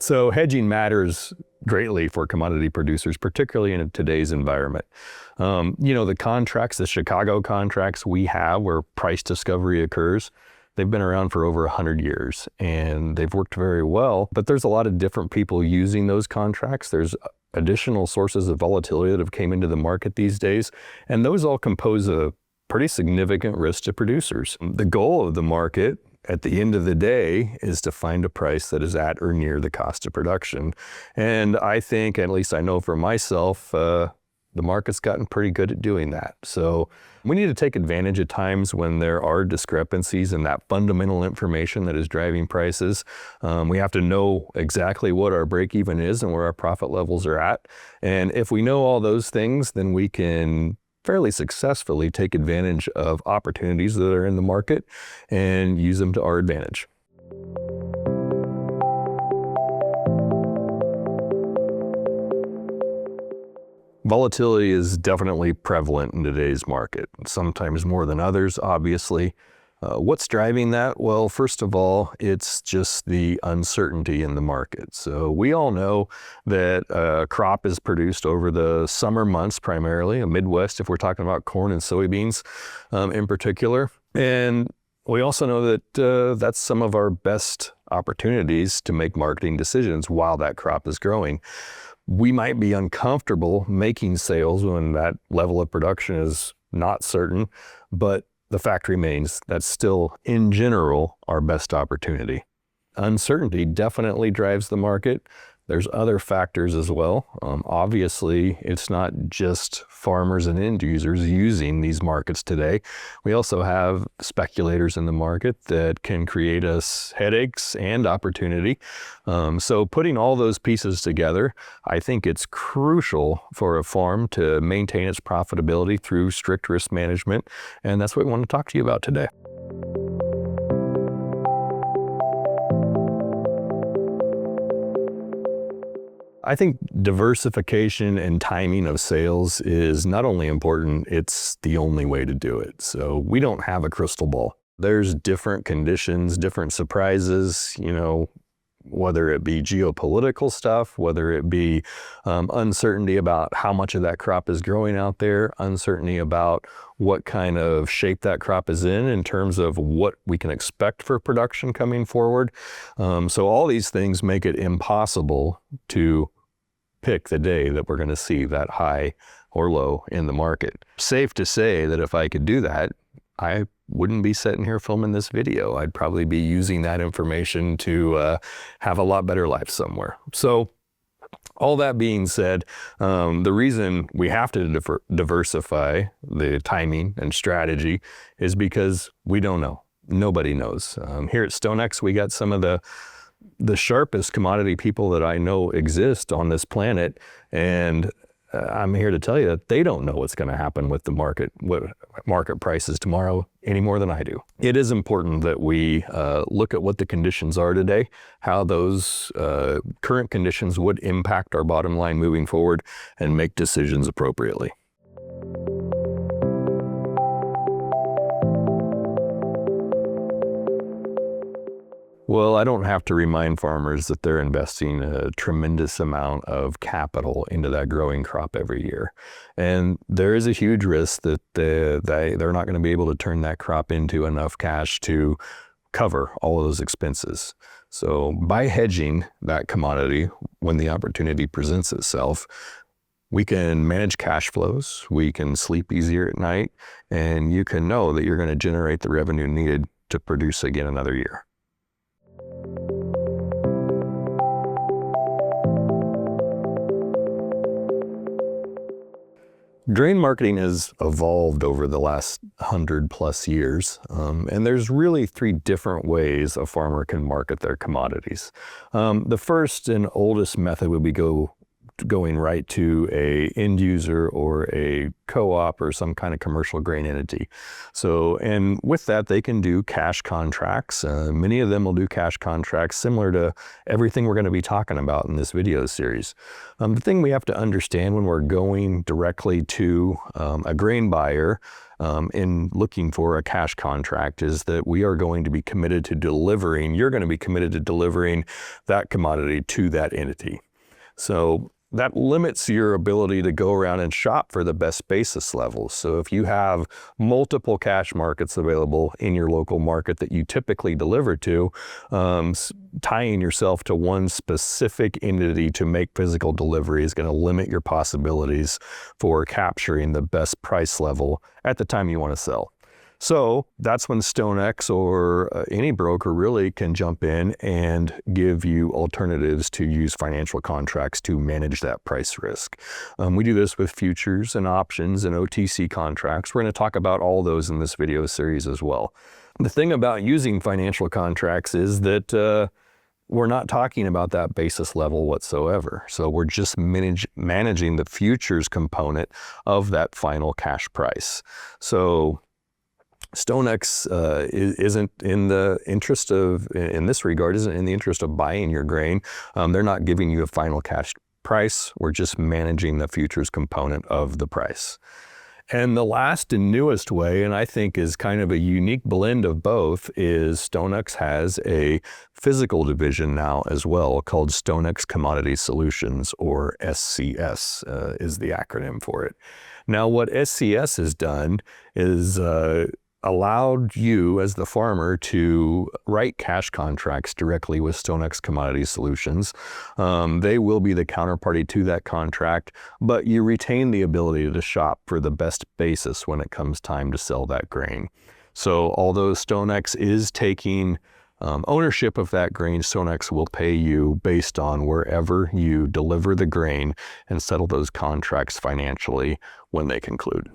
So hedging matters greatly for commodity producers, particularly in today's environment. The contracts, the Chicago contracts we have where price discovery occurs, they've been around for over 100 years and they've worked very well, but there's a lot of different people using those contracts. There's additional sources of volatility that have came into the market these days, and those all compose a pretty significant risk to producers. The goal of the market at the end of the day is to find a price that is at or near the cost of production. And I think, at least I know for myself, the market's gotten pretty good at doing that. So we need to take advantage at times when there are discrepancies in that fundamental information that is driving prices. We have to know exactly what our break even is and where our profit levels are at. And if we know all those things, then we can fairly successfully take advantage of opportunities that are in the market and use them to our advantage. Volatility is definitely prevalent in today's market, sometimes more than others, obviously. What's driving that? Well, first of all, it's just the uncertainty in the market. So we all know that a crop is produced over the summer months primarily, in Midwest if we're talking about corn and soybeans in particular. And we also know that that's some of our best opportunities to make marketing decisions while that crop is growing. We might be uncomfortable making sales when that level of production is not certain, but the fact remains that's still, in general, our best opportunity. Uncertainty definitely drives the market. There's other factors as well. Obviously, it's not just farmers and end users using these markets today. We also have speculators in the market that can create us headaches and opportunity. So putting all those pieces together, I think it's crucial for a farm to maintain its profitability through strict risk management. And that's what we want to talk to you about today. I think diversification and timing of sales is not only important, it's the only way to do it. So we don't have a crystal ball. There's different conditions, different surprises, whether it be geopolitical stuff, whether it be uncertainty about how much of that crop is growing out there, uncertainty about what kind of shape that crop is in terms of what we can expect for production coming forward. So all these things make it impossible to pick the day that we're going to see that high or low in the market. Safe to say that if I could do that, I wouldn't be sitting here filming this video. I'd probably be using that information to have a lot better life somewhere. So all that being said, the reason we have to diversify the timing and strategy is because we don't know. Nobody knows. Here at StoneX, we got some of the sharpest commodity people that I know exist on this planet, and I'm here to tell you that they don't know what's going to happen with the market, what market prices tomorrow, any more than I do. It is important that we look at what the conditions are today, how those current conditions would impact our bottom line moving forward, and make decisions appropriately. Well, I don't have to remind farmers that they're investing a tremendous amount of capital into that growing crop every year. And there is a huge risk that they're not going to be able to turn that crop into enough cash to cover all of those expenses. So by hedging that commodity when the opportunity presents itself, we can manage cash flows, we can sleep easier at night, and you can know that you're going to generate the revenue needed to produce again another year. Grain marketing has evolved over the last 100+ years, and there's really 3 different ways a farmer can market their commodities. The first and oldest method would be go going right to a end user or a co-op or some kind of commercial grain entity. So, and with that, they can do cash contracts. Many of them will do cash contracts similar to everything we're going to be talking about in this video series. The thing we have to understand when we're going directly to a grain buyer in looking for a cash contract is that we are going to be committed to delivering, you're going to be committed to delivering that commodity to that entity. So that limits your ability to go around and shop for the best basis levels. So if you have multiple cash markets available in your local market that you typically deliver to, tying yourself to one specific entity to make physical delivery is going to limit your possibilities for capturing the best price level at the time you want to sell. So that's when StoneX or any broker really can jump in and give you alternatives to use financial contracts to manage that price risk. We do this with futures and options and OTC contracts. We're going to talk about all those in this video series as well. The thing about using financial contracts is that we're not talking about that basis level whatsoever. So we're just managing the futures component of that final cash price. So StoneX isn't in the interest of, in this regard, isn't in the interest of buying your grain. They're not giving you a final cash price. We're just managing the futures component of the price. And the last and newest way, and I think is kind of a unique blend of both, is StoneX has a physical division now as well called StoneX Commodity Solutions, or SCS is the acronym for it. Now what SCS has done is allowed you as the farmer to write cash contracts directly with StoneX Commodity Solutions. They will be the counterparty to that contract, but you retain the ability to shop for the best basis when it comes time to sell that grain. So although StoneX is taking ownership of that grain, StoneX will pay you based on wherever you deliver the grain and settle those contracts financially when they conclude.